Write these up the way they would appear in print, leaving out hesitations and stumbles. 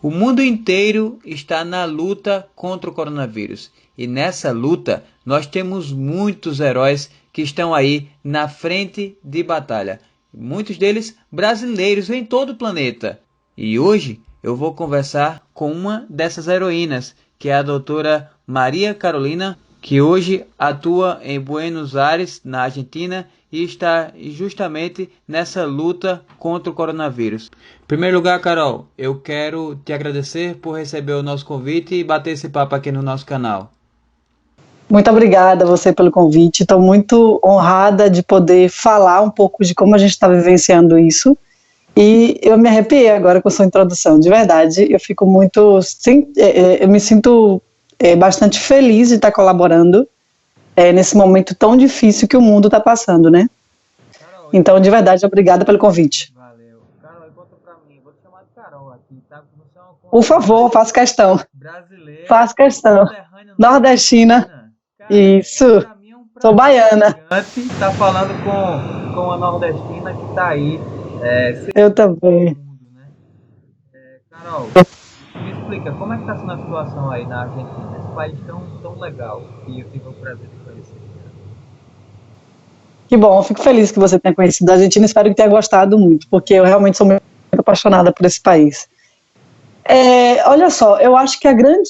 O mundo inteiro está na luta contra o coronavírus. E nessa luta, nós temos muitos heróis que estão aí na frente de batalha. Muitos deles brasileiros em todo o planeta. E hoje eu vou conversar com uma dessas heroínas, que é a doutora Maria Carolina, que hoje atua em Buenos Aires, na Argentina, e está justamente nessa luta contra o coronavírus. Em primeiro lugar, Carol, eu quero te agradecer por receber o nosso convite e bater esse papo aqui no nosso canal. Muito obrigada a você pelo convite. Estou muito honrada de poder falar um pouco de como a gente está vivenciando isso. E eu me arrepiei agora com a sua introdução, de verdade. Eu fico muito, eu me sinto bastante feliz de estar colaborando nesse momento tão difícil que o mundo está passando, né? Carol, então, de verdade, obrigada pelo convite. Valeu. Carol, conta pra mim, vou te chamar de Carol aqui, tá? Você é uma Por favor, faço questão. Brasileira. Faço questão. Nordestina. Cara, isso. Sou baiana. Tá falando com uma nordestina que tá aí. Eu também. Né? Carol, me explica, como é que tá sendo a situação aí na Argentina? Esse país tão legal que eu tive o prazer de conhecer. Que bom, fico feliz que você tenha conhecido a Argentina, espero que tenha gostado muito, porque eu realmente sou muito apaixonada por esse país. Olha só, eu acho que a grande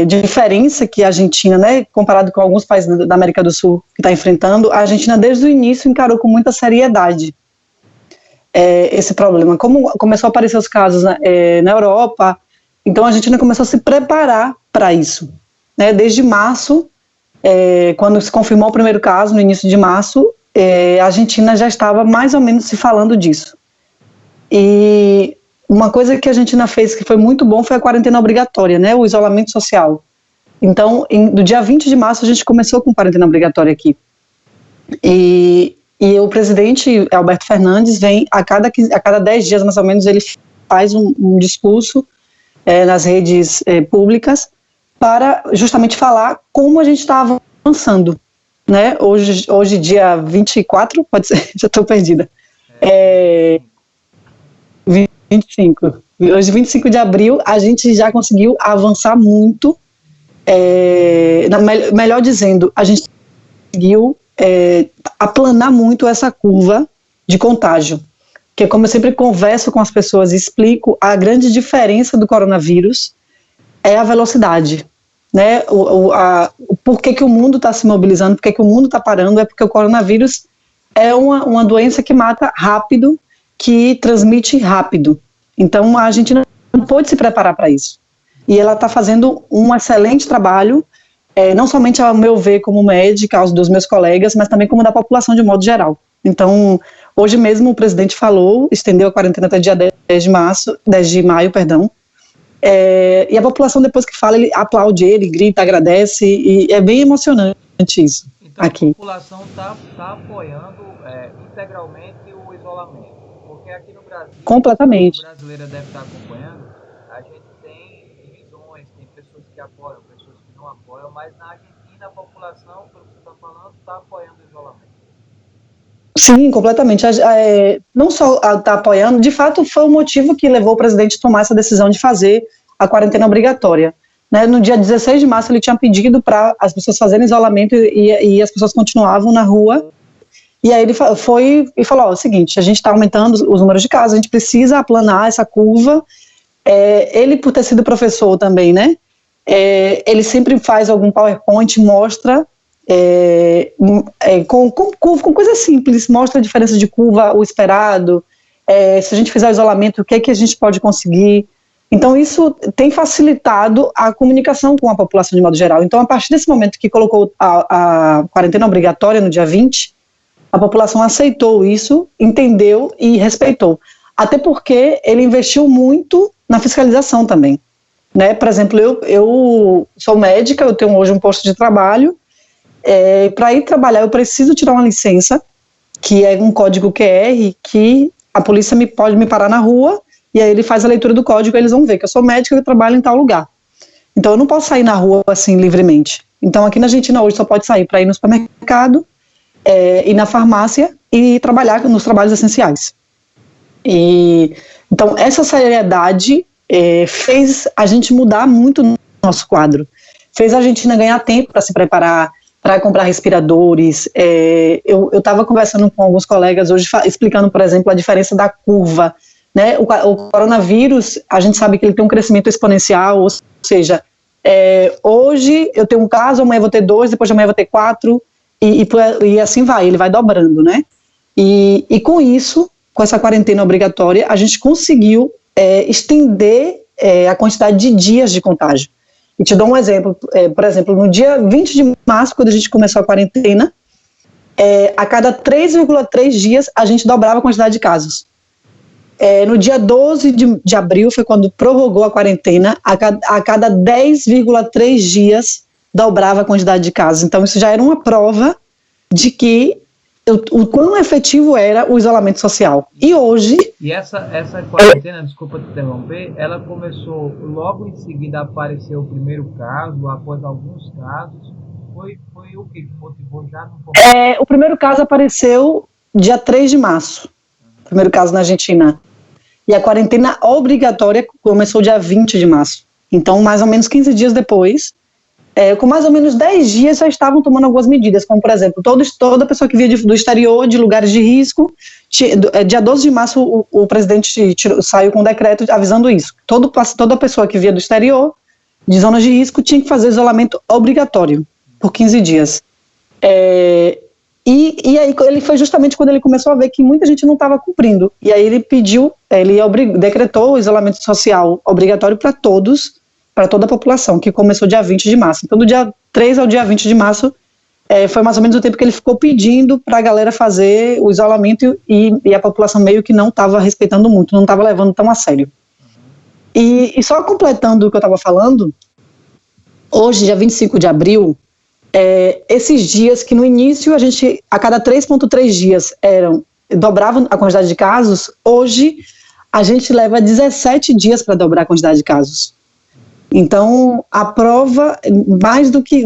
diferença que a Argentina, né, comparado com alguns países da América do Sul que está enfrentando, a Argentina desde o início encarou com muita seriedade esse problema. Como começou a aparecer os casos na Europa, então a Argentina começou a se preparar para isso. Né? Desde março, quando se confirmou o primeiro caso, no início de março, a Argentina já estava mais ou menos se falando disso. E uma coisa que a Argentina fez que foi muito bom foi a quarentena obrigatória, né, o isolamento social. Então, do dia 20 de março, a gente começou com quarentena obrigatória aqui. E o presidente Alberto Fernandes vem, a cada 10 dias, mais ou menos, ele faz um discurso nas redes públicas para justamente falar como a gente está avançando. Né? Hoje, dia 24, pode ser, já estou perdida. 25. Hoje, 25 de abril, a gente já conseguiu avançar muito, melhor dizendo, a gente conseguiu aplanar muito essa curva de contágio, que como eu sempre converso com as pessoas e explico, a grande diferença do coronavírus é a velocidade, né? Por que o mundo está se mobilizando, por que o mundo está parando, é porque o coronavírus é uma doença que mata rápido, que transmite rápido. Então, a Argentina não pôde se preparar para isso. E ela está fazendo um excelente trabalho, não somente ao meu ver como médica, aos dos meus colegas, mas também como da população de modo geral. Então, hoje mesmo o presidente falou, estendeu a quarentena até dia 10 de maio, perdão. E a população, depois que fala, ele aplaude ele, grita, agradece, e é bem emocionante isso. Então, aqui. A população está apoiando integralmente o isolamento. Porque aqui no Brasil, completamente. A brasileira deve estar acompanhando, a gente tem divisões, tem pessoas que apoiam, pessoas que não apoiam, mas na Argentina a população, pelo que você está falando, está apoiando o isolamento. Sim, completamente. Não só está apoiando, de fato foi o motivo que levou o presidente a tomar essa decisão de fazer a quarentena obrigatória. Né? No dia 16 de março ele tinha pedido para as pessoas fazerem isolamento e as pessoas continuavam na rua. E aí ele foi e falou, o seguinte, a gente está aumentando os números de casos, a gente precisa aplanar essa curva. Ele, por ter sido professor também, né, ele sempre faz algum PowerPoint, mostra com coisas simples, mostra a diferença de curva, o esperado, se a gente fizer o isolamento, o que é que a gente pode conseguir. Então isso tem facilitado a comunicação com a população de modo geral. Então a partir desse momento que colocou a quarentena obrigatória no dia 20, a população aceitou isso, entendeu e respeitou. Até porque ele investiu muito na fiscalização também. Né? Por exemplo, eu sou médica, eu tenho hoje um posto de trabalho. Para ir trabalhar, eu preciso tirar uma licença, que é um código QR, que a polícia pode me parar na rua, e aí ele faz a leitura do código, e eles vão ver que eu sou médica e eu trabalho em tal lugar. Então eu não posso sair na rua assim livremente. Então aqui na Argentina hoje só pode sair para ir no supermercado, ir na farmácia e trabalhar nos trabalhos essenciais. E Então, essa seriedade fez a gente mudar muito o nosso quadro. Fez a Argentina ganhar tempo para se preparar, para comprar respiradores. Eu estava conversando com alguns colegas hoje, explicando, por exemplo, a diferença da curva, né? O coronavírus, a gente sabe que ele tem um crescimento exponencial, ou seja, hoje eu tenho um caso, amanhã eu vou ter 2, depois de amanhã eu vou ter 4, e assim vai, ele vai dobrando, né? E com isso, com essa quarentena obrigatória, a gente conseguiu estender a quantidade de dias de contágio. E te dou um exemplo, por exemplo, no dia 20 de março, quando a gente começou a quarentena, a cada 3,3 dias a gente dobrava a quantidade de casos. No dia 12 de abril foi quando prorrogou a quarentena, a cada 10,3 dias dobrava a quantidade de casos. Então isso já era uma prova de que o quão efetivo era o isolamento social. E hoje... E essa quarentena, desculpa te interromper, ela começou logo em seguida, apareceu o primeiro caso, após alguns casos. Foi o que motivou já no o primeiro caso apareceu dia 3 de março. O primeiro caso na Argentina. E a quarentena obrigatória começou dia 20 de março. Então, mais ou menos 15 dias depois, com mais ou menos 10 dias já estavam tomando algumas medidas, como, por exemplo, toda pessoa que via do exterior, de lugares de risco, dia 12 de março o presidente saiu com um decreto avisando isso. Toda pessoa que via do exterior, de zonas de risco, tinha que fazer isolamento obrigatório por 15 dias. E aí ele foi justamente quando ele começou a ver que muita gente não estava cumprindo. E aí ele decretou o isolamento social obrigatório para todos, para toda a população, que começou dia 20 de março. Então, do dia 3 ao dia 20 de março, foi mais ou menos o tempo que ele ficou pedindo para a galera fazer o isolamento e a população meio que não estava respeitando muito, não estava levando tão a sério. E só completando o que eu estava falando, hoje, dia 25 de abril, esses dias que no início a cada 3,3 dias dobrava a quantidade de casos, hoje a gente leva 17 dias para dobrar a quantidade de casos. Então, a prova mais do que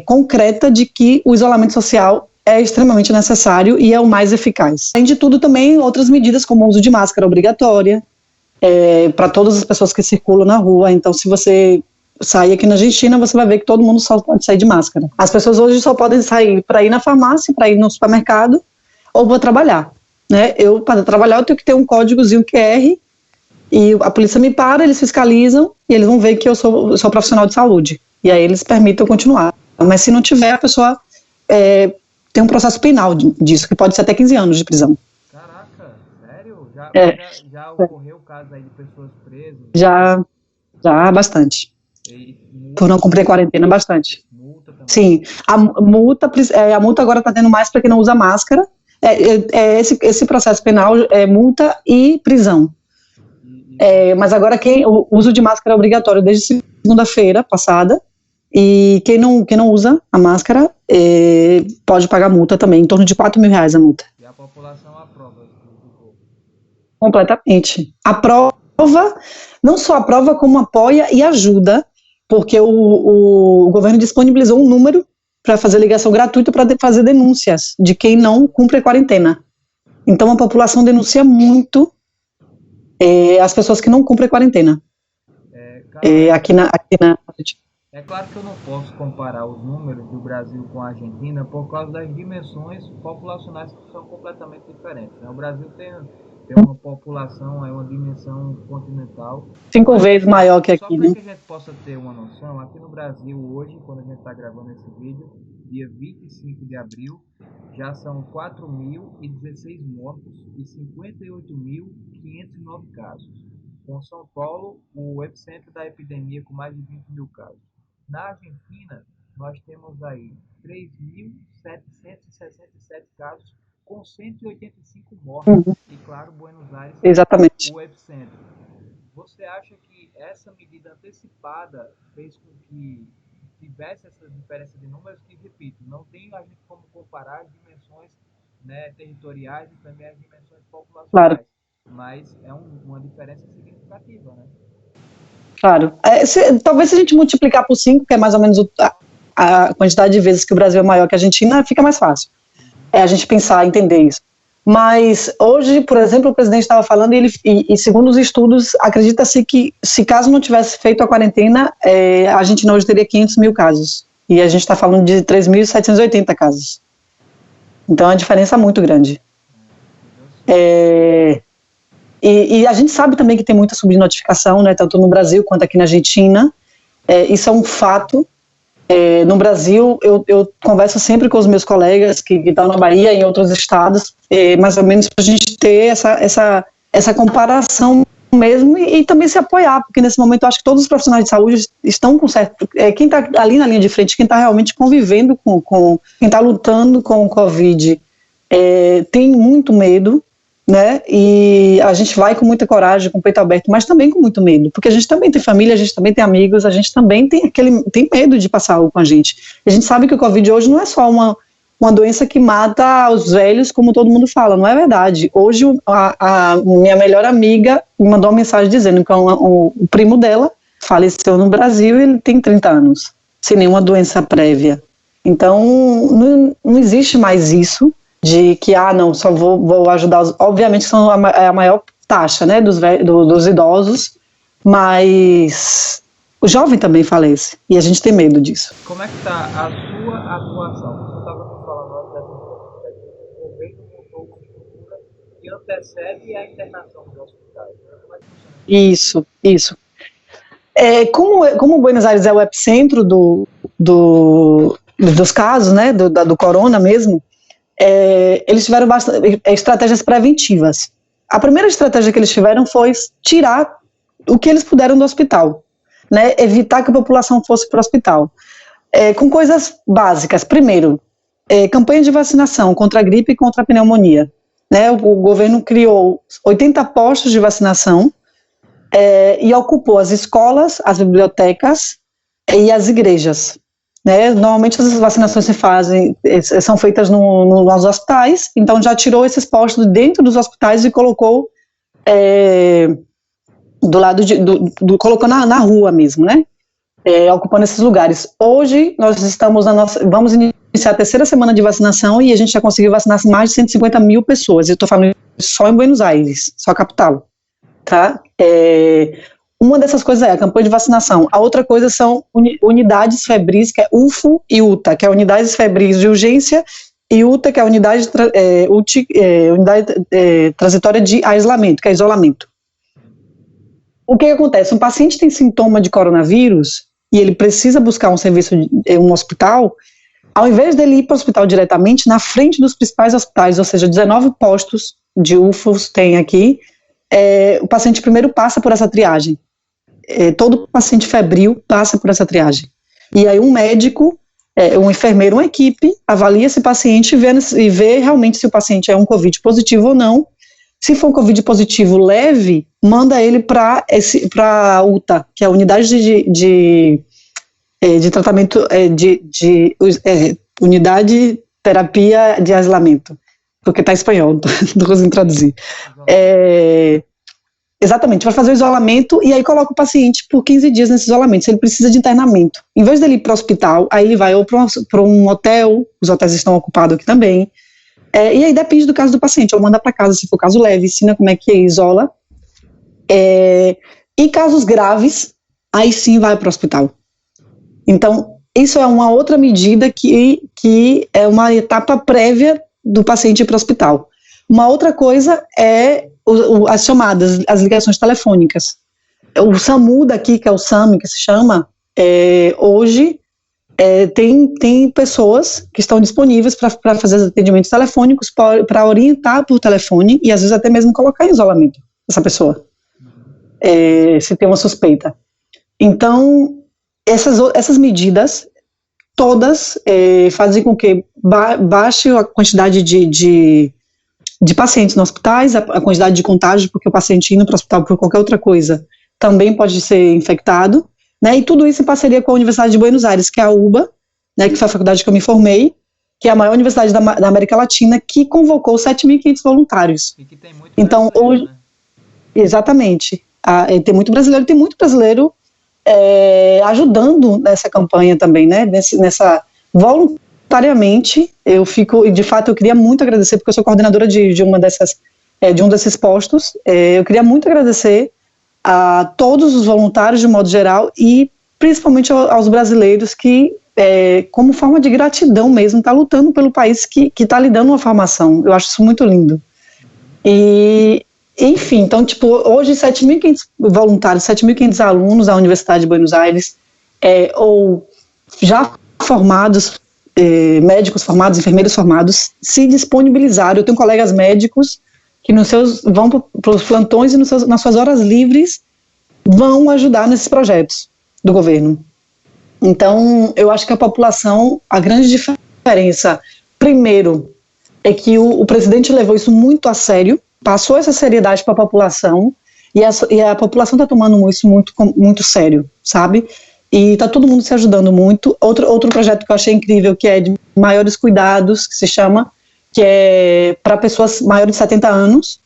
concreta de que o isolamento social é extremamente necessário e é o mais eficaz. Além de tudo, também outras medidas como o uso de máscara obrigatória para todas as pessoas que circulam na rua. Então, se você sair aqui na Argentina, você vai ver que todo mundo só pode sair de máscara. As pessoas hoje só podem sair para ir na farmácia, para ir no supermercado ou para trabalhar. Né? Para trabalhar, eu tenho que ter um códigozinho QR e a polícia me para, eles fiscalizam e eles vão ver que eu sou profissional de saúde. E aí eles permitem eu continuar. Mas se não tiver, a pessoa tem um processo penal disso, que pode ser até 15 anos de prisão. Caraca, sério? Já ocorreu o caso aí de pessoas presas? Já bastante. Por não cumprir a quarentena, bastante. Multa também? Sim, a multa agora está tendo mais para quem não usa máscara. Esse processo penal é multa e prisão. Mas agora o uso de máscara é obrigatório desde segunda-feira passada, e quem não usa a máscara pode pagar multa também, em torno de R$4.000 a multa. E a população aprova? Completamente. Aprova, não só aprova, como apoia e ajuda, porque o governo disponibilizou um número para fazer ligação gratuita para fazer denúncias de quem não cumpre a quarentena. Então a população denuncia muito as pessoas que não cumprem a quarentena. Aqui na É claro que eu não posso comparar os números do Brasil com a Argentina por causa das dimensões populacionais que são completamente diferentes. O Brasil tem uma população, uma dimensão continental 5 vezes maior que aqui. Só para que a gente possa ter uma noção, aqui no Brasil hoje, quando a gente está gravando esse vídeo, dia 25 de abril, já são 4.016 mortos e 58.509 casos. Com São Paulo, o epicentro da epidemia, com mais de 20 mil casos. Na Argentina, nós temos aí 3.767 casos, com 185 mortos. E, claro, Buenos Aires, exatamente, o epicentro. Você acha que essa medida antecipada fez com que tivesse essa diferença de números? Que, repito, não tem a gente como comparar as dimensões, né, territoriais e também as dimensões populacionais. Claro. Mas é uma diferença significativa, né? Claro. Talvez se a gente multiplicar por 5, que é mais ou menos a quantidade de vezes que o Brasil é maior que a Argentina, fica mais fácil. A gente pensar, entender isso. Mas hoje, por exemplo, o presidente estava falando e segundo os estudos, acredita-se que se caso não tivesse feito a quarentena, a Argentina hoje teria 500 mil casos. E a gente está falando de 3.780 casos. Então é uma diferença muito grande. E a gente sabe também que tem muita subnotificação, né, tanto no Brasil quanto aqui na Argentina. Isso é um fato. No Brasil, eu converso sempre com os meus colegas que estão na Bahia e em outros estados, mais ou menos para a gente ter essa comparação mesmo e também se apoiar, porque nesse momento eu acho que todos os profissionais de saúde estão com certo... quem está ali na linha de frente, quem está realmente convivendo quem está lutando com o Covid, tem muito medo, né? E a gente vai com muita coragem, com o peito aberto, mas também com muito medo, porque a gente também tem família, a gente também tem amigos, a gente também tem medo de passar algo com a gente. A gente sabe que o Covid hoje não é só uma doença que mata os velhos, como todo mundo fala, não é verdade. Hoje a minha melhor amiga me mandou uma mensagem dizendo que o primo dela faleceu no Brasil e ele tem 30 anos, sem nenhuma doença prévia. Então não existe mais isso de que, não, só vou ajudar obviamente são a maior taxa, né, dos idosos, mas o jovem também falece, e a gente tem medo disso. Como é que está a sua atuação? Você estava falando dessa o governo montou uma estrutura que antecede a internação dos hospitais. Como é que funciona? Isso. Como Buenos Aires é o epicentro dos casos, né, do corona mesmo, eles tiveram estratégias preventivas. A primeira estratégia que eles tiveram foi tirar o que eles puderam do hospital, né, evitar que a população fosse para o hospital, com coisas básicas. Primeiro, campanha de vacinação contra a gripe e contra a pneumonia, né, o governo criou 80 postos de vacinação e ocupou as escolas, as bibliotecas e as igrejas. Né? Normalmente as vacinações são feitas nos hospitais, então já tirou esses postos dentro dos hospitais e colocou do lado colocou na rua mesmo, né? Ocupando esses lugares. Hoje nós vamos iniciar a terceira semana de vacinação e a gente já conseguiu vacinar mais de 150 mil pessoas. Eu estou falando só em Buenos Aires, só a capital, tá? Uma dessas coisas é a campanha de vacinação. A outra coisa são unidades febris, que é UFO e UTA, que é unidades febris de urgência, e UTA, que é a unidade transitória de isolamento, que é isolamento. O que acontece? Um paciente tem sintoma de coronavírus e ele precisa buscar um serviço, um hospital, ao invés dele ir para o hospital diretamente, na frente dos principais hospitais, ou seja, 19 postos de UFOs tem aqui, o paciente primeiro passa por essa triagem. Todo paciente febril passa por essa triagem. E aí um médico, um enfermeiro, uma equipe, avalia esse paciente e vê realmente se o paciente é um Covid positivo ou não. Se for um Covid positivo leve, manda ele para a UTA, que é a unidade de tratamento, unidade terapia de isolamento, porque está em espanhol, não consigo traduzir. Exatamente, vai fazer o isolamento e aí coloca o paciente por 15 dias nesse isolamento, se ele precisa de internamento. Em vez dele ir para o hospital, aí ele vai ou para um hotel, os hotéis estão ocupados aqui também, e aí depende do caso do paciente, ou manda para casa, se for caso leve, ensina como é que isola. Em casos graves, aí sim vai para o hospital. Então, isso é uma outra medida que é uma etapa prévia do paciente ir para o hospital. Uma outra coisa é as chamadas, as ligações telefônicas. O SAMU daqui, que é o SAMI, que se chama, hoje tem pessoas que estão disponíveis para fazer os atendimentos telefônicos, para orientar por telefone e às vezes até mesmo colocar em isolamento essa pessoa, se tem uma suspeita. Então, essas medidas todas fazem com que baixe a quantidade de pacientes nos hospitais, a quantidade de contágio, porque o paciente indo para o hospital por qualquer outra coisa também pode ser infectado, né, e tudo isso em parceria com a Universidade de Buenos Aires, que é a UBA, né, que foi a faculdade que eu me formei, que é a maior universidade da América Latina, que convocou 7.500 voluntários. E que tem muito então, hoje, né? Exatamente, tem muito brasileiro ajudando nessa campanha também, né, nessa voluntariamente voluntariamente, e de fato eu queria muito agradecer, porque eu sou coordenadora de um desses postos, eu queria muito agradecer a todos os voluntários de modo geral e principalmente aos brasileiros que, como forma de gratidão mesmo, tá lutando pelo país que está lhe dando uma formação. Eu acho isso muito lindo. E, enfim, então, tipo, hoje 7.500 voluntários, 7.500 alunos da Universidade de Buenos Aires, ou já formados, médicos formados, enfermeiros formados, se disponibilizaram. Eu tenho colegas médicos que vão para os plantões e nas suas horas livres vão ajudar nesses projetos do governo. Então, eu acho que a população, a grande diferença, primeiro, é que o presidente levou isso muito a sério, passou essa seriedade para a população, e a população está tomando isso muito, muito sério, sabe? E está todo mundo se ajudando muito. Outro projeto que eu achei incrível, que é de maiores cuidados, que se chama, que é para pessoas maiores de 70 anos,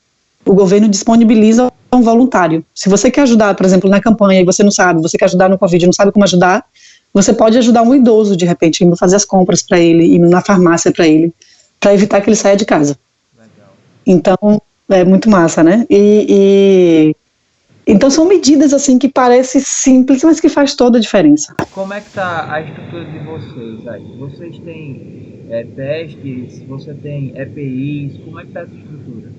o governo disponibiliza um voluntário. Se você quer ajudar, por exemplo, na campanha e você não sabe, você quer ajudar no Covid e não sabe como ajudar, você pode ajudar um idoso, de repente, indo fazer as compras para ele, indo na farmácia para ele, para evitar que ele saia de casa. Legal. Então, é muito massa, né? Então são medidas assim que parecem simples, mas que faz toda a diferença. Como é que está a estrutura de vocês aí? Vocês têm testes, você tem EPIs, como é que está essa estrutura?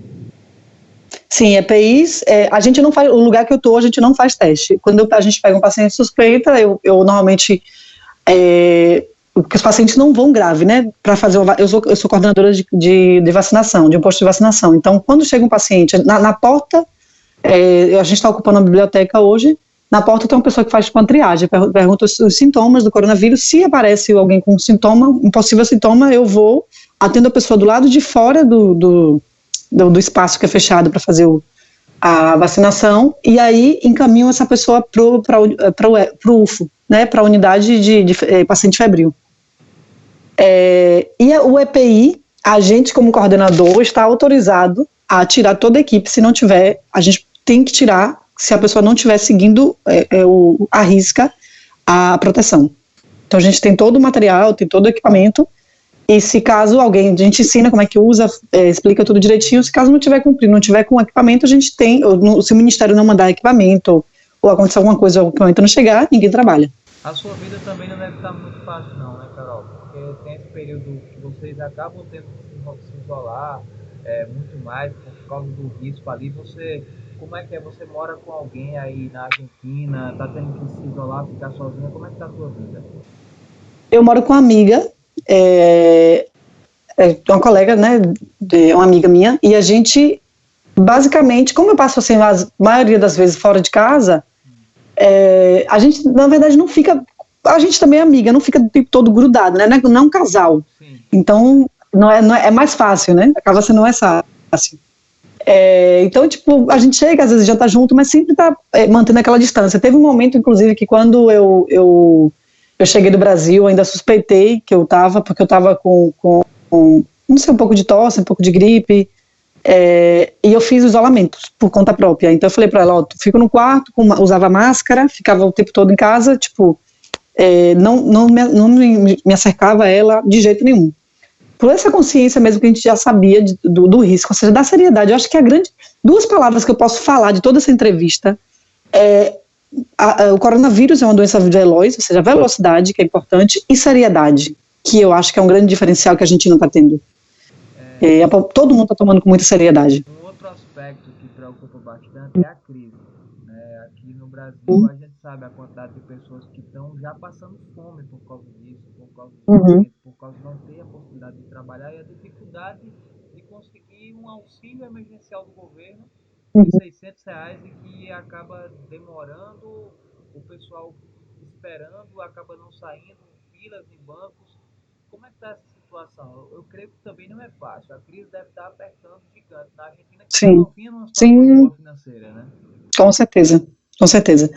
Sim, EPIs, a gente não faz, o lugar que eu estou, a gente não faz teste. Quando a gente pega um paciente suspeita, eu normalmente, porque os pacientes não vão grave, né, para fazer, eu sou coordenadora de vacinação, de um posto de vacinação, então quando chega um paciente, na porta, a gente está ocupando a biblioteca hoje, na porta tem uma pessoa que faz uma triagem, pergunta os sintomas do coronavírus, se aparece alguém com um possível sintoma, eu vou, atendo a pessoa do lado de fora do espaço que é fechado para fazer a vacinação, e aí encaminham essa pessoa para o UFO, né, para a unidade de paciente febril. E o EPI, a gente como coordenador está autorizado a tirar toda a equipe, se não tiver, a gente tem que tirar, se a pessoa não estiver seguindo a risca, a proteção. Então a gente tem todo o material, tem todo o equipamento, e se caso alguém, a gente ensina como é que usa, explica tudo direitinho, se caso não tiver cumprindo, não tiver com equipamento, a gente tem, se o Ministério não mandar equipamento, ou acontecer alguma coisa, o equipamento não chegar, ninguém trabalha. A sua vida também não deve estar muito fácil não, né, Carol? Porque tem esse período que vocês acabam tendo que se isolar muito mais por causa do risco ali. Como é que é? Você mora com alguém aí na Argentina, tá tendo que se isolar, ficar sozinha, como é que tá a sua vida? Eu moro com uma amiga, uma colega, né, uma amiga minha, e a gente, basicamente, como eu passo assim, a maioria das vezes fora de casa, a gente, na verdade, não fica, a gente também é amiga, não fica o tempo todo grudado, né, não é um casal. Sim. Então, é mais fácil, né, acaba sendo mais fácil. Então, tipo, a gente chega, às vezes já tá junto, mas sempre tá mantendo aquela distância. Teve um momento, inclusive, que quando eu cheguei do Brasil, ainda suspeitei que eu tava, porque eu tava com não sei, um pouco de tosse, um pouco de gripe, e eu fiz o isolamento por conta própria. Então eu falei pra ela, fico no quarto, usava máscara, ficava o tempo todo em casa, tipo, não me acercava a ela de jeito nenhum. Por essa consciência mesmo que a gente já sabia do risco, ou seja, da seriedade. Eu acho que duas palavras que eu posso falar de toda essa entrevista o coronavírus é uma doença veloz, ou seja, a velocidade, que é importante, e seriedade, que eu acho que é um grande diferencial que a gente não está tendo. Todo mundo está tomando com muita seriedade. Um outro aspecto que preocupa bastante é a crise. Aqui no Brasil, a gente sabe a quantidade de pessoas que estão já passando fome por causa disso, por causa do isolamento, por causa de não ter a possibilidade de trabalhar, e a dificuldade de conseguir um auxílio emergencial do governo de R$600 e que acaba demorando, o pessoal esperando, acaba não saindo, filas em bancos. Como é que está essa situação? Eu creio que também não é fácil. A crise deve estar apertando gigante na Argentina, que está vindo uma situação financeira, né? Com certeza, com certeza.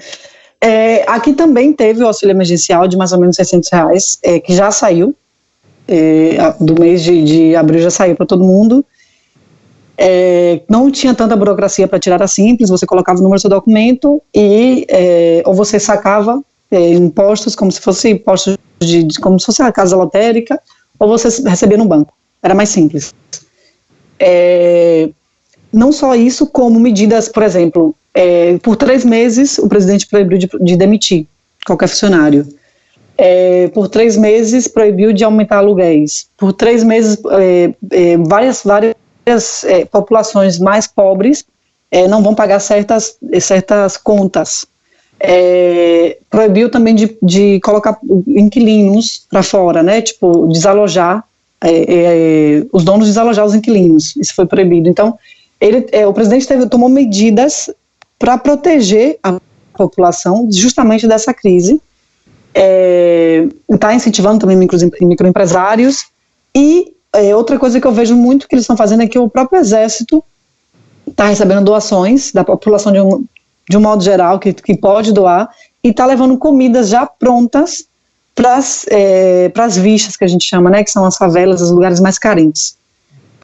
Aqui também teve o auxílio emergencial de mais ou menos R$600, que já saiu, do mês de abril já saiu para todo mundo. Não tinha tanta burocracia para tirar a simples, você colocava o número do seu documento e ou você sacava impostos como se fosse impostos como se fosse a casa lotérica, ou você recebia no banco. Era mais simples. Não só isso, como medidas, por exemplo, por 3 meses o presidente proibiu de demitir qualquer funcionário. Por 3 meses proibiu de aumentar aluguéis. Por 3 meses, várias populações mais pobres não vão pagar certas contas. Proibiu também de colocar inquilinos para fora, né? Tipo, desalojar, os donos desalojar os inquilinos. Isso foi proibido. Então, o presidente tomou medidas para proteger a população justamente dessa crise. Está incentivando também microempresários. E outra coisa que eu vejo muito que eles estão fazendo é que o próprio exército está recebendo doações da população de um modo geral, que pode doar, e está levando comidas já prontas para as vichas, que a gente chama, né, que são as favelas, os lugares mais carentes.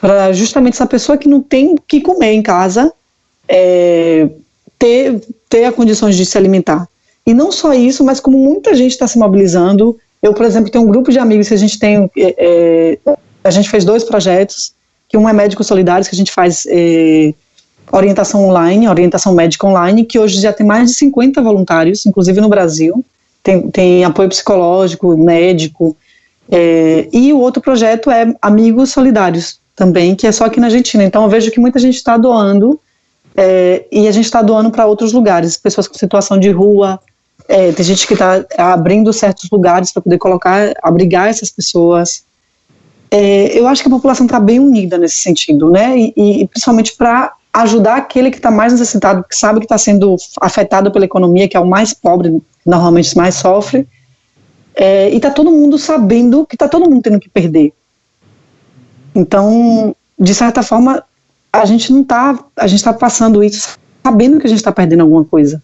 Para justamente essa pessoa que não tem o que comer em casa, ter as condições de se alimentar. E não só isso, mas como muita gente está se mobilizando. Eu, por exemplo, tenho um grupo de amigos que a gente tem, a gente fez 2 projetos, que um é Médicos Solidários, que a gente faz orientação médica online, que hoje já tem mais de 50 voluntários, inclusive no Brasil, tem apoio psicológico, médico, e o outro projeto é Amigos Solidários, também, que é só aqui na Argentina. Então eu vejo que muita gente está doando, e a gente está doando para outros lugares, pessoas com situação de rua, tem gente que está abrindo certos lugares para poder abrigar essas pessoas. Eu acho que a população está bem unida nesse sentido, né? E principalmente para ajudar aquele que está mais necessitado, que sabe que está sendo afetado pela economia, que é o mais pobre, que normalmente mais sofre, e está todo mundo sabendo que está todo mundo tendo que perder. Então, de certa forma, a gente está passando isso sabendo que a gente está perdendo alguma coisa.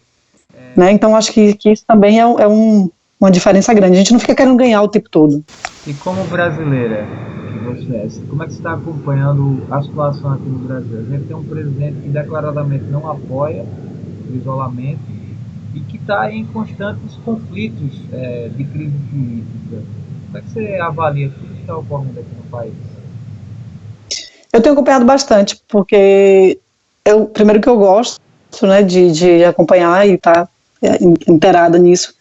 Né? Então, acho que isso também é uma diferença grande. A gente não fica querendo ganhar o tempo todo. E como brasileira, como é que você está acompanhando a situação aqui no Brasil? A gente tem um presidente que declaradamente não apoia o isolamento e que está em constantes conflitos de crise política. Como é que você avalia tudo que está ocorrendo aqui no país? Eu tenho acompanhado bastante, porque primeiro que eu gosto, né, de acompanhar e estar inteirada nisso.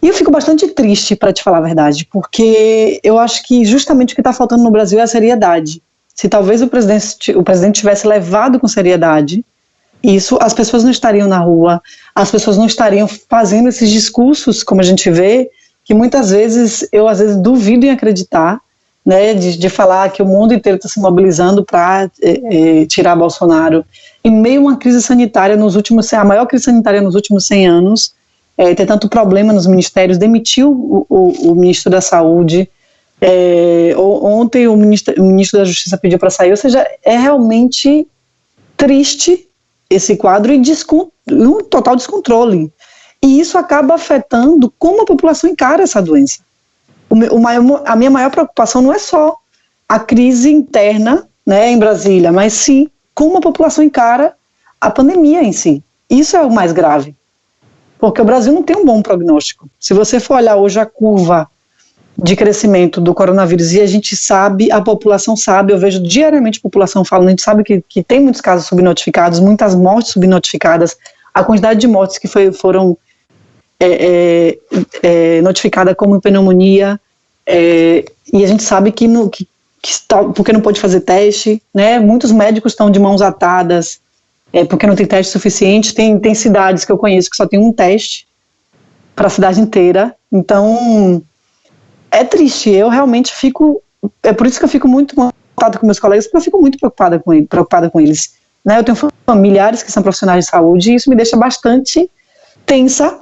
E eu fico bastante triste, para te falar a verdade, porque eu acho que justamente o que está faltando no Brasil é a seriedade. Se talvez o presidente tivesse levado com seriedade isso, as pessoas não estariam na rua, as pessoas não estariam fazendo esses discursos, como a gente vê, que muitas vezes eu às vezes duvido em acreditar, né, de falar que o mundo inteiro está se mobilizando para tirar Bolsonaro. Em meio a uma crise sanitária, a maior crise sanitária nos últimos 100 anos, tem tanto problema nos ministérios, demitiu o ministro da Saúde, ontem o ministro da Justiça pediu para sair, ou seja, é realmente triste esse quadro e um total descontrole. E isso acaba afetando como a população encara essa doença. A minha maior preocupação não é só a crise interna, né, em Brasília, mas sim como a população encara a pandemia em si. Isso é o mais grave. Porque o Brasil não tem um bom prognóstico. Se você for olhar hoje a curva de crescimento do coronavírus, e a gente sabe, a população sabe, eu vejo diariamente a população falando, a gente sabe que tem muitos casos subnotificados, muitas mortes subnotificadas, a quantidade de mortes que foram notificada como pneumonia, e a gente sabe que porque não pode fazer teste, né? Muitos médicos estão de mãos atadas, porque não tem teste suficiente. Tem cidades que eu conheço que só tem um teste para a cidade inteira. Então, é triste. Eu realmente é por isso que eu fico muito contato com meus colegas, porque eu fico muito preocupada com eles. Né? Eu tenho familiares que são profissionais de saúde e isso me deixa bastante tensa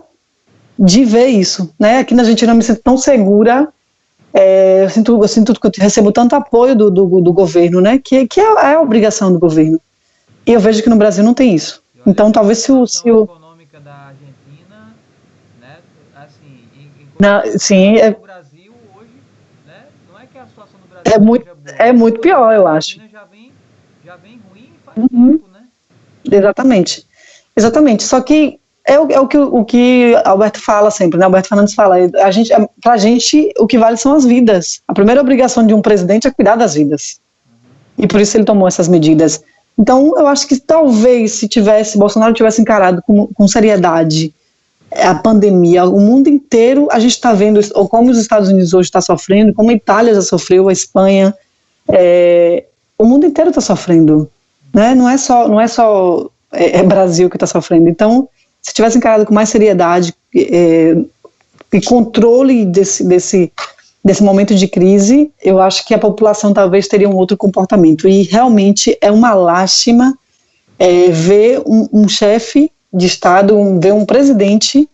de ver isso. Né? Aqui na Argentina eu me sinto tão segura. Eu sinto que eu recebo tanto apoio do governo, né? Que é a obrigação do governo. E eu vejo que no Brasil não tem isso. Então, talvez se o econômica da Argentina, né, assim, sim, no Brasil hoje, né, não é que a situação do Brasil seja boa. É muito pior, eu acho. Já vem ruim faz tempo, né? Exatamente. Só que É o que Alberto fala sempre, né? Alberto Fernandes fala, pra gente o que vale são as vidas. A primeira obrigação de um presidente é cuidar das vidas. E por isso ele tomou essas medidas. Então, eu acho que talvez se Bolsonaro tivesse encarado com seriedade a pandemia, o mundo inteiro, a gente está vendo como os Estados Unidos hoje está sofrendo, como a Itália já sofreu, a Espanha, o mundo inteiro está sofrendo, né? Não é só Brasil que está sofrendo. Então, se tivesse encarado com mais seriedade e controle desse momento de crise, eu acho que a população talvez teria um outro comportamento. E realmente é uma lástima ver um chefe de Estado, ver um presidente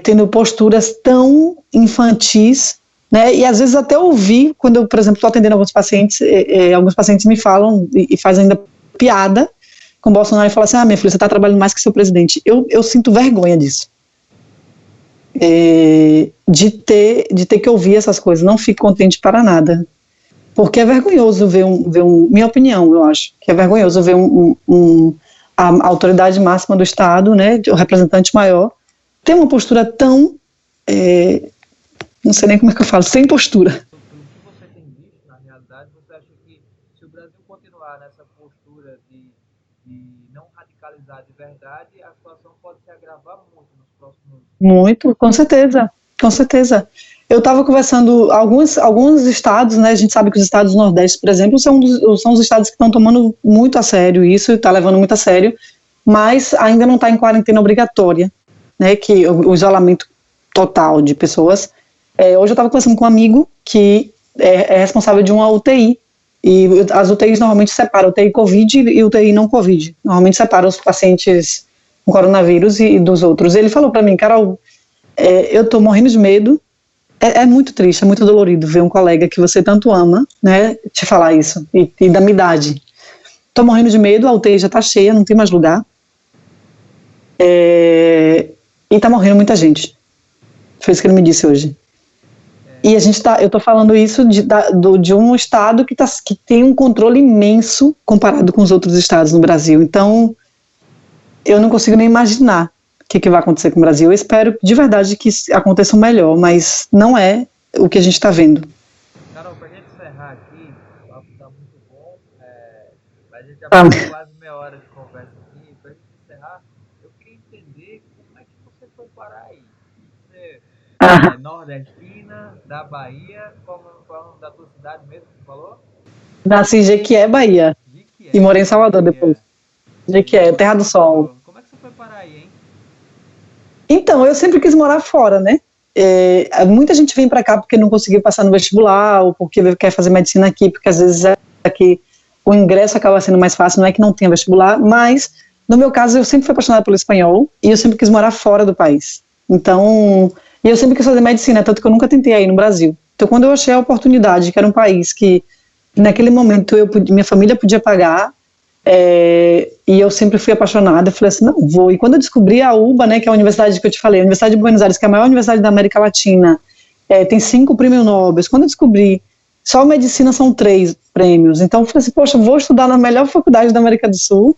tendo posturas tão infantis, né? E às vezes até ouvir, quando eu, por exemplo, estou atendendo alguns pacientes me falam e fazem ainda piada com o Bolsonaro e falam assim, minha filha, você está trabalhando mais que seu presidente. Eu sinto vergonha disso. De ter que ouvir essas coisas, não fico contente para nada, porque é vergonhoso ver minha opinião, eu acho, que é vergonhoso ver a autoridade máxima do Estado, né, o representante maior, ter uma postura tão, não sei nem como é que eu falo, sem postura. Pelo que você tem visto, na realidade, você acha que se o Brasil continuar nessa postura de não radicalizar de verdade, a situação pode se agravar muito nos próximos... Muito, com certeza, com certeza. Eu estava conversando, alguns estados, né, a gente sabe que os estados do Nordeste, por exemplo, são os estados que estão tomando muito a sério isso, está levando muito a sério, mas ainda não está em quarentena obrigatória, né, que o isolamento total de pessoas. Hoje eu estava conversando com um amigo que é responsável de uma UTI, e as UTIs normalmente separam UTI Covid e UTI não Covid, normalmente separam os pacientes com coronavírus e dos outros. Ele falou para mim, Carol, eu estou morrendo de medo, é muito triste, é muito dolorido ver um colega que você tanto ama, né, te falar isso, e da minha idade. Estou morrendo de medo, a UTI já está cheia, não tem mais lugar, e está morrendo muita gente. Foi isso que ele me disse hoje. E eu estou falando isso de um estado que tem um controle imenso comparado com os outros estados no Brasil. Então, eu não consigo nem imaginar o que vai acontecer com o Brasil. Eu espero de verdade que aconteça o melhor, mas não é o que a gente está vendo. Carol, para a gente encerrar aqui, o papo está muito bom, mas a gente já passou quase meia hora de conversa aqui. Para a gente encerrar, eu queria entender como é que você foi parar aí. Você é nordestina, da Bahia, qual é o nome da tua cidade mesmo que você falou? Nasci em Jequié, Bahia, e morei em Salvador depois. Jequié, Terra do Sol. Como é que você foi parar aí, hein? Então, eu sempre quis morar fora, né? Muita gente vem para cá porque não conseguiu passar no vestibular, ou porque quer fazer medicina aqui, porque às vezes aqui o ingresso acaba sendo mais fácil, não é que não tenha vestibular, mas no meu caso eu sempre fui apaixonada pelo espanhol e eu sempre quis morar fora do país. Então, e eu sempre quis fazer medicina, tanto que eu nunca tentei aí no Brasil. Então, quando eu achei a oportunidade, que era um país que naquele momento minha família podia pagar, e eu sempre fui apaixonada, eu falei assim, não, vou. E quando eu descobri a UBA, né, que é a universidade que eu te falei, a Universidade de Buenos Aires, que é a maior universidade da América Latina, tem 5 prêmios Nobel, quando eu descobri, só medicina são 3 prêmios, então eu falei assim, poxa, vou estudar na melhor faculdade da América do Sul,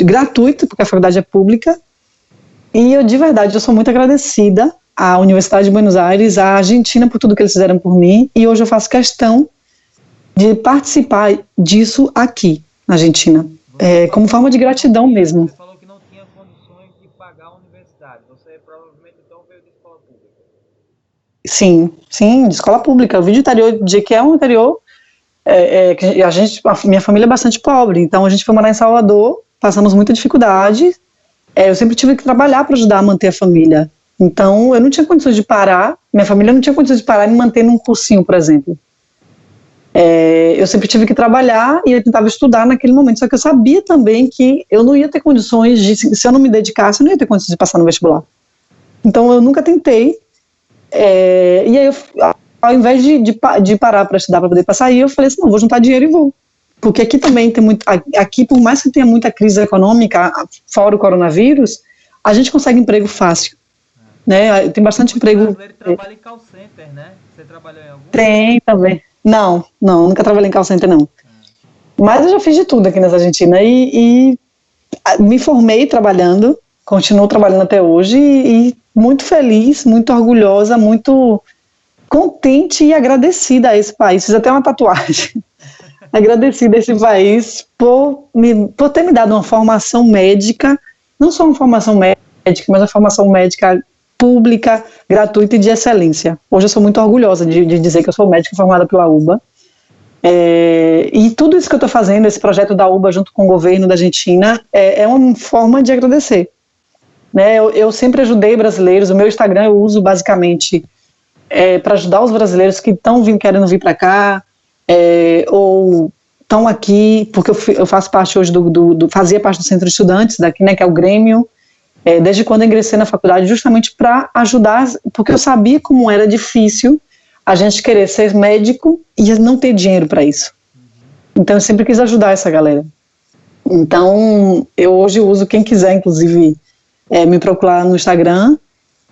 gratuito, porque a faculdade é pública, e eu, de verdade, eu sou muito agradecida à Universidade de Buenos Aires, à Argentina por tudo que eles fizeram por mim, e hoje eu faço questão de participar disso aqui, na Argentina, como forma de gratidão mesmo. Você falou que não tinha condições de pagar a universidade, você provavelmente então veio de escola pública. Sim, de escola pública. Eu vim do interior, que é um interior, minha família é bastante pobre, então a gente foi morar em Salvador, passamos muita dificuldade, eu sempre tive que trabalhar para ajudar a manter a família, então eu não tinha condições de parar, minha família não tinha condições de parar e me manter num cursinho, por exemplo. Eu sempre tive que trabalhar e eu tentava estudar naquele momento, só que eu sabia também que eu não ia ter condições se eu não me dedicasse, eu não ia ter condições de passar no vestibular. Então eu nunca tentei, e aí ao invés de parar para estudar para poder passar, eu falei assim, não, vou juntar dinheiro e vou. Porque aqui também tem aqui por mais que tenha muita crise econômica, fora o coronavírus, a gente consegue emprego fácil. Né? Tem bastante emprego. O brasileiro trabalha em call center, né? Você trabalhou em algum? Tem também. Não, nunca trabalhei em call center, não. Mas eu já fiz de tudo aqui nessa Argentina e me formei trabalhando, continuo trabalhando até hoje e muito feliz, muito orgulhosa, muito contente e agradecida a esse país. Fiz até uma tatuagem. Agradecida a esse país por ter me dado uma formação médica, não só uma formação médica, mas uma formação médica pública, gratuita e de excelência. Hoje eu sou muito orgulhosa de dizer que eu sou médica formada pela UBA. E tudo isso que eu estou fazendo, esse projeto da UBA junto com o governo da Argentina, é uma forma de agradecer. Né? Eu sempre ajudei brasileiros, o meu Instagram eu uso basicamente para ajudar os brasileiros que estão querendo vir para cá, ou estão aqui, porque eu faço parte hoje fazia parte do Centro de Estudantes daqui, né, que é o Grêmio, desde quando eu ingressei na faculdade, justamente para ajudar, porque eu sabia como era difícil a gente querer ser médico e não ter dinheiro para isso. Então eu sempre quis ajudar essa galera. Então eu hoje uso, quem quiser inclusive me procurar no Instagram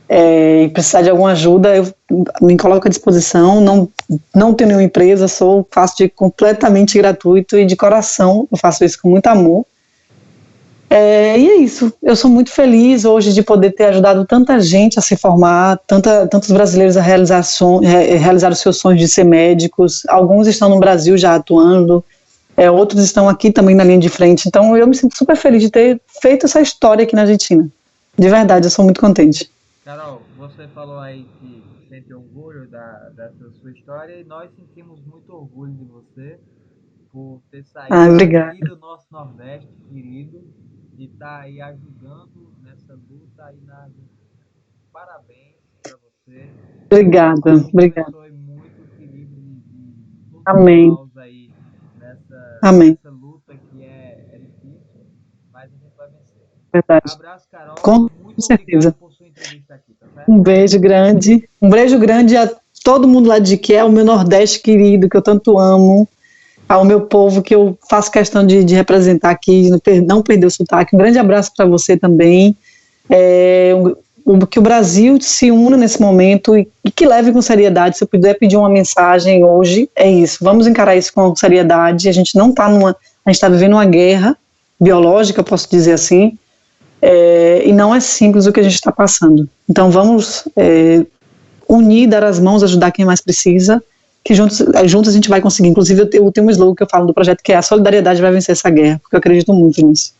e precisar de alguma ajuda, eu me coloco à disposição. Não tenho nenhuma empresa, faço completamente gratuito e de coração, eu faço isso com muito amor. E é isso, eu sou muito feliz hoje de poder ter ajudado tanta gente a se formar, tantos brasileiros a realizar os seus sonhos de ser médicos. Alguns estão no Brasil já atuando, outros estão aqui também na linha de frente. Então eu me sinto super feliz de ter feito essa história aqui na Argentina. De verdade, eu sou muito contente. Carol, você falou aí que sente orgulho dessa sua história e nós sentimos muito orgulho de você por ter saído aqui do nosso Nordeste querido e estar aí ajudando nessa luta aí na Argentina. Parabéns para você. Obrigada. Foi muito equilíbrio de todos Amém. nós aí nessa luta que é difícil, mas a gente vai vencer. Verdade. Abraço, Carol. Com certeza. Obrigado por sua entrevista aqui, tá certo? Um beijo grande a todo mundo lá de que é o meu Nordeste querido, que eu tanto amo, ao meu povo que eu faço questão de representar aqui, não perder o sotaque. Um grande abraço para você também. Que o Brasil se una nesse momento e que leve com seriedade. Se eu puder pedir uma mensagem hoje, é isso. Vamos encarar isso com seriedade. A gente não está a gente está vivendo uma guerra biológica, posso dizer assim, e não é simples o que a gente está passando. Então vamos unir, dar as mãos, ajudar quem mais precisa, que juntos a gente vai conseguir. Inclusive eu tenho um slogan que eu falo do projeto, que é: a solidariedade vai vencer essa guerra, porque eu acredito muito nisso.